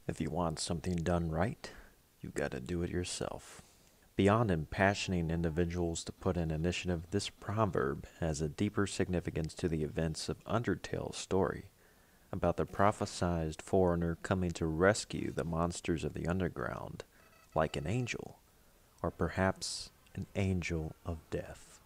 If you want something done right, you gotta do it yourself. Beyond impassioning individuals to put in initiative, this proverb has a deeper significance to the events of Undertale's story, about the prophesied foreigner coming to rescue the monsters of the underground, like an angel, or perhaps an angel of death.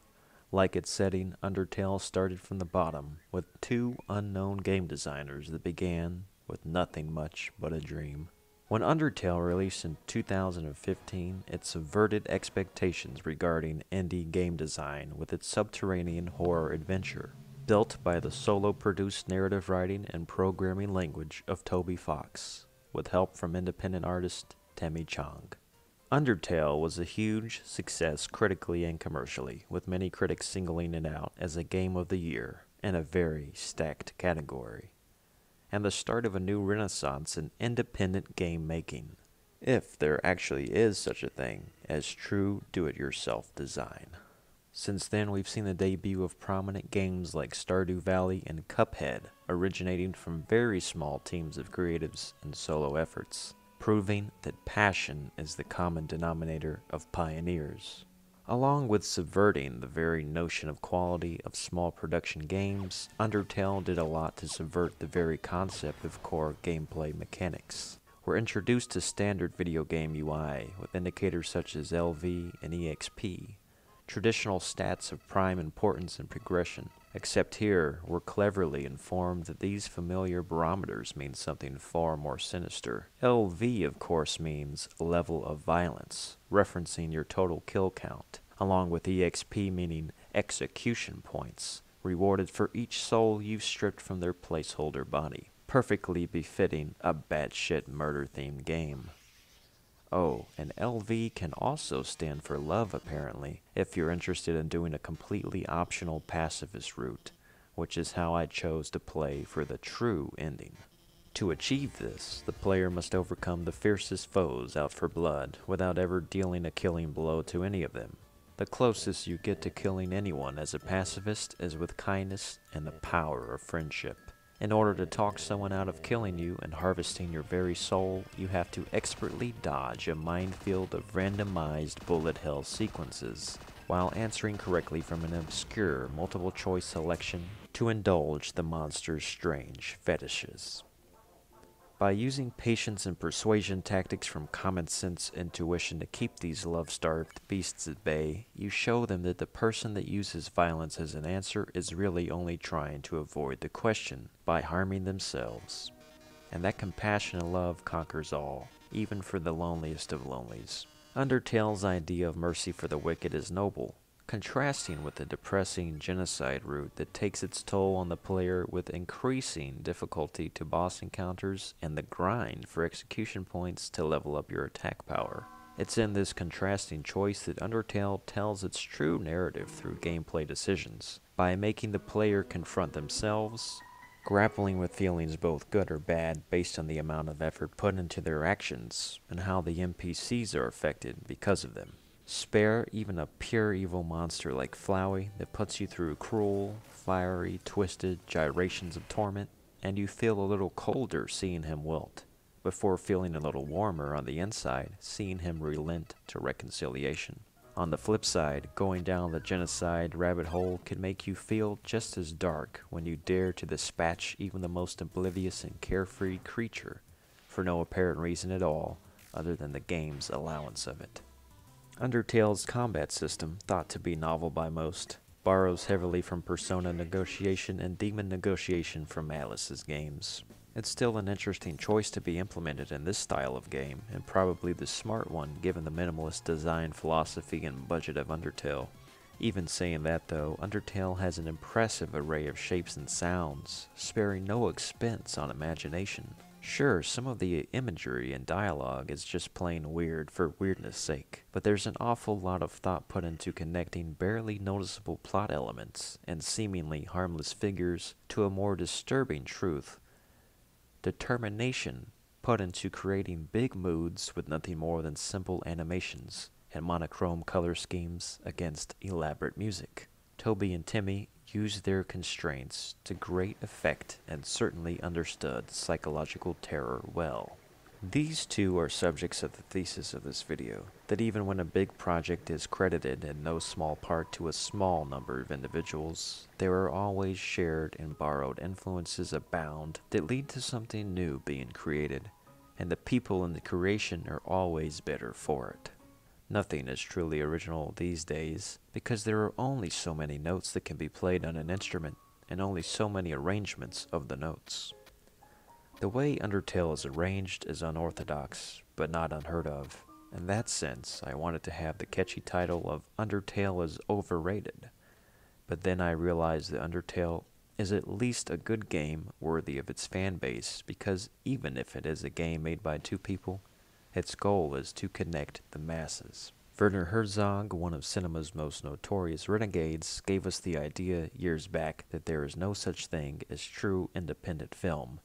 Like its setting, Undertale started from the bottom, with two unknown game designers that began with nothing much but a dream. When Undertale released in 2015, it subverted expectations regarding indie game design with its subterranean horror adventure, built by the solo-produced narrative writing and programming language of Toby Fox, with help from independent artist Temi Chong. Undertale was a huge success critically and commercially, with many critics singling it out as a game of the year in a very stacked category, and the start of a new renaissance in independent game making, if there actually is such a thing as true do-it-yourself design. Since then, we've seen the debut of prominent games like Stardew Valley and Cuphead, originating from very small teams of creatives and solo efforts, proving that passion is the common denominator of pioneers. Along with subverting the very notion of quality of small production games, Undertale did a lot to subvert the very concept of core gameplay mechanics. We're introduced to standard video game UI with indicators such as LV and EXP, traditional stats of prime importance and progression, except here we're cleverly informed that these familiar barometers mean something far more sinister. LV of course means level of violence, referencing your total kill count, along with EXP meaning execution points, rewarded for each soul you've stripped from their placeholder body, perfectly befitting a batshit murder-themed game. Oh, and LV can also stand for love apparently, if you're interested in doing a completely optional pacifist route, which is how I chose to play for the true ending. To achieve this, the player must overcome the fiercest foes out for blood without ever dealing a killing blow to any of them. The closest you get to killing anyone as a pacifist is with kindness and the power of friendship. In order to talk someone out of killing you and harvesting your very soul, you have to expertly dodge a minefield of randomized bullet hell sequences, while answering correctly from an obscure multiple-choice selection to indulge the monster's strange fetishes. By using patience and persuasion tactics from common sense intuition to keep these love-starved beasts at bay, you show them that the person that uses violence as an answer is really only trying to avoid the question by harming themselves. And that compassion and love conquers all, even for the loneliest of lonelies. Undertale's idea of mercy for the wicked is noble, contrasting with the depressing genocide route that takes its toll on the player with increasing difficulty to boss encounters and the grind for execution points to level up your attack power. It's in this contrasting choice that Undertale tells its true narrative through gameplay decisions, by making the player confront themselves, grappling with feelings both good or bad based on the amount of effort put into their actions, and how the NPCs are affected because of them. Spare even a pure evil monster like Flowey that puts you through cruel, fiery, twisted gyrations of torment, and you feel a little colder seeing him wilt, before feeling a little warmer on the inside seeing him relent to reconciliation. On the flip side, going down the genocide rabbit hole can make you feel just as dark when you dare to dispatch even the most oblivious and carefree creature, for no apparent reason at all other than the game's allowance of it. Undertale's combat system, thought to be novel by most, borrows heavily from Persona negotiation and demon negotiation from Atlus's games. It's still an interesting choice to be implemented in this style of game, and probably the smart one given the minimalist design philosophy and budget of Undertale. Even saying that though, Undertale has an impressive array of shapes and sounds, sparing no expense on imagination. Sure, some of the imagery and dialogue is just plain weird for weirdness' sake, but there's an awful lot of thought put into connecting barely noticeable plot elements and seemingly harmless figures to a more disturbing truth. Determination put into creating big moods with nothing more than simple animations and monochrome color schemes against elaborate music. Toby and Timmy used their constraints to great effect and certainly understood psychological terror well. These two are subjects of the thesis of this video, that even when a big project is credited in no small part to a small number of individuals, there are always shared and borrowed influences abound that lead to something new being created, and the people in the creation are always better for it. Nothing is truly original these days, because there are only so many notes that can be played on an instrument, and only so many arrangements of the notes. The way Undertale is arranged is unorthodox, but not unheard of. In that sense, I wanted to have the catchy title of Undertale is Overrated. But then I realized that Undertale is at least a good game worthy of its fan base, because even if it is a game made by two people, its goal is to connect the masses. Werner Herzog, one of cinema's most notorious renegades, gave us the idea years back that there is no such thing as true independent film,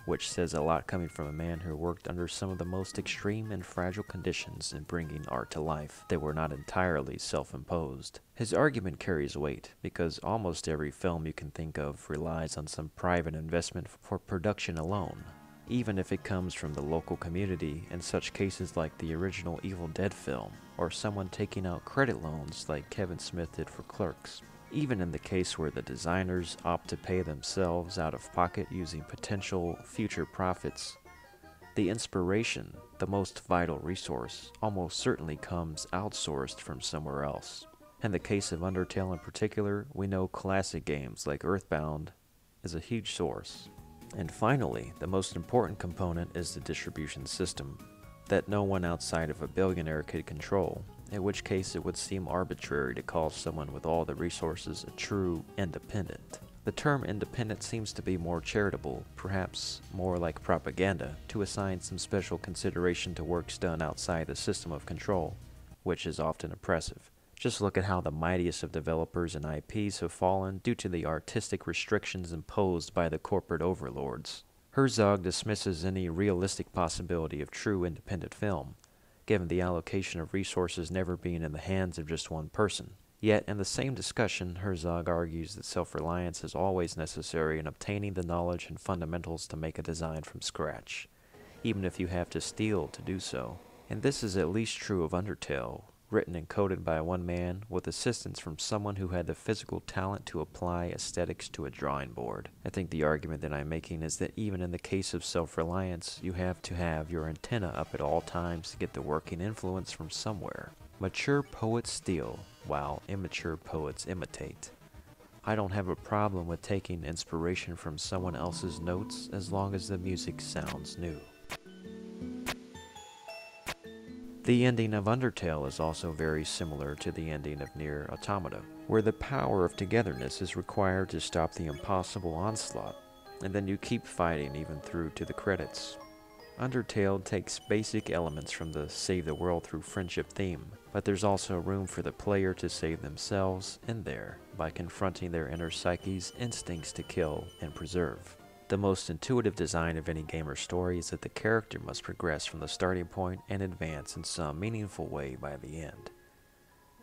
which says a lot coming from a man who worked under some of the most extreme and fragile conditions in bringing art to life that were not entirely self-imposed. His argument carries weight, because almost every film you can think of relies on some private investment for production alone, even if it comes from the local community in such cases like the original Evil Dead film, or someone taking out credit loans like Kevin Smith did for Clerks. Even in the case where the designers opt to pay themselves out of pocket using potential future profits, the inspiration, the most vital resource, almost certainly comes outsourced from somewhere else. In the case of Undertale in particular, we know classic games like Earthbound is a huge source. And finally, the most important component is the distribution system, that no one outside of a billionaire could control, in which case it would seem arbitrary to call someone with all the resources a true independent. The term independent seems to be more charitable, perhaps more like propaganda, to assign some special consideration to works done outside the system of control, which is often oppressive. Just look at how the mightiest of developers and IPs have fallen due to the artistic restrictions imposed by the corporate overlords. Herzog dismisses any realistic possibility of true independent film, given the allocation of resources never being in the hands of just one person. Yet, in the same discussion, Herzog argues that self-reliance is always necessary in obtaining the knowledge and fundamentals to make a design from scratch, even if you have to steal to do so. And this is at least true of Undertale, written and coded by one man with assistance from someone who had the physical talent to apply aesthetics to a drawing board. I think the argument that I'm making is that even in the case of self-reliance, you have to have your antenna up at all times to get the working influence from somewhere. Mature poets steal, while immature poets imitate. I don't have a problem with taking inspiration from someone else's notes as long as the music sounds new. The ending of Undertale is also very similar to the ending of Nier Automata, where the power of togetherness is required to stop the impossible onslaught, and then you keep fighting even through to the credits. Undertale takes basic elements from the save the world through friendship theme, but there's also room for the player to save themselves in there by confronting their inner psyche's instincts to kill and preserve. The most intuitive design of any gamer story is that the character must progress from the starting point and advance in some meaningful way by the end.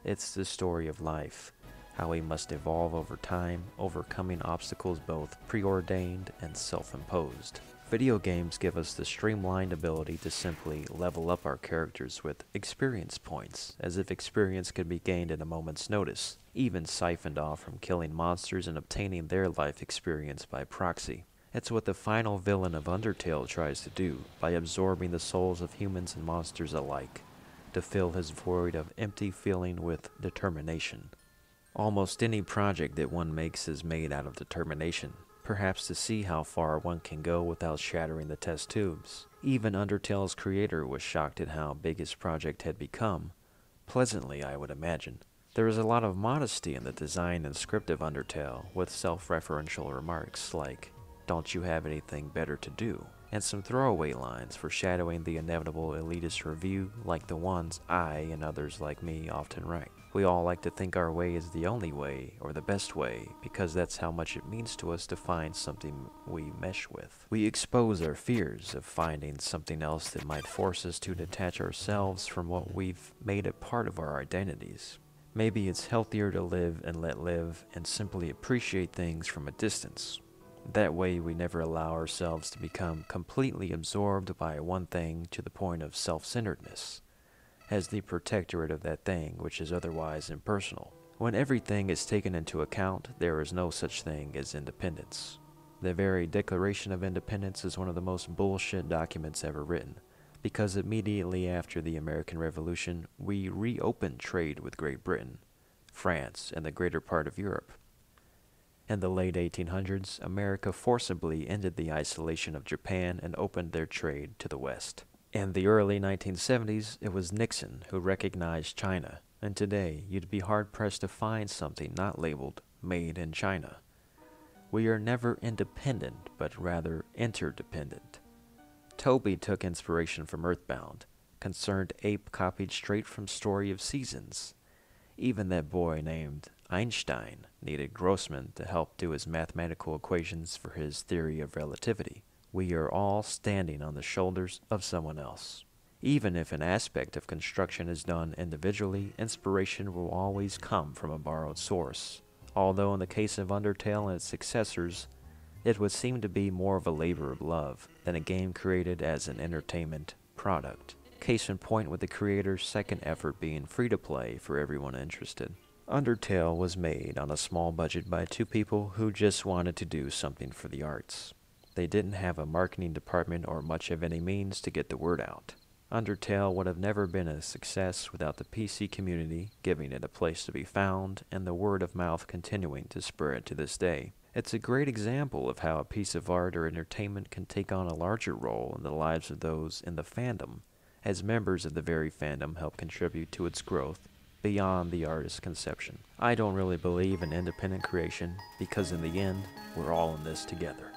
It's the story of life, how we must evolve over time, overcoming obstacles both preordained and self-imposed. Video games give us the streamlined ability to simply level up our characters with experience points, as if experience could be gained at a moment's notice, even siphoned off from killing monsters and obtaining their life experience by proxy. It's what the final villain of Undertale tries to do, by absorbing the souls of humans and monsters alike, to fill his void of empty feeling with determination. Almost any project that one makes is made out of determination, perhaps to see how far one can go without shattering the test tubes. Even Undertale's creator was shocked at how big his project had become, pleasantly I would imagine. There is a lot of modesty in the design and script of Undertale, with self-referential remarks like, "Don't you have anything better to do?" and some throwaway lines foreshadowing the inevitable elitist review like the ones I and others like me often write. We all like to think our way is the only way or the best way because that's how much it means to us to find something we mesh with. We expose our fears of finding something else that might force us to detach ourselves from what we've made a part of our identities. Maybe it's healthier to live and let live and simply appreciate things from a distance. That way we never allow ourselves to become completely absorbed by one thing to the point of self-centeredness, as the protectorate of that thing which is otherwise impersonal. When everything is taken into account, there is no such thing as independence. The very Declaration of Independence is one of the most bullshit documents ever written, because immediately after the American Revolution, we reopened trade with Great Britain, France, and the greater part of Europe. In the late 1800s, America forcibly ended the isolation of Japan and opened their trade to the West. In the early 1970s, it was Nixon who recognized China, and today you'd be hard-pressed to find something not labeled Made in China. We are never independent, but rather interdependent. Toby took inspiration from Earthbound. Concerned Ape copied straight from Story of Seasons. Even that boy named Einstein needed Grossman to help do his mathematical equations for his theory of relativity. We are all standing on the shoulders of someone else. Even if an aspect of construction is done individually, inspiration will always come from a borrowed source. Although in the case of Undertale and its successors, it would seem to be more of a labor of love than a game created as an entertainment product. Case in point with the creator's second effort being free-to-play for everyone interested. Undertale was made on a small budget by two people who just wanted to do something for the arts. They didn't have a marketing department or much of any means to get the word out. Undertale would have never been a success without the PC community giving it a place to be found and the word of mouth continuing to spread to this day. It's a great example of how a piece of art or entertainment can take on a larger role in the lives of those in the fandom, as members of the very fandom help contribute to its growth beyond the artist's conception. I don't really believe in independent creation because in the end, we're all in this together.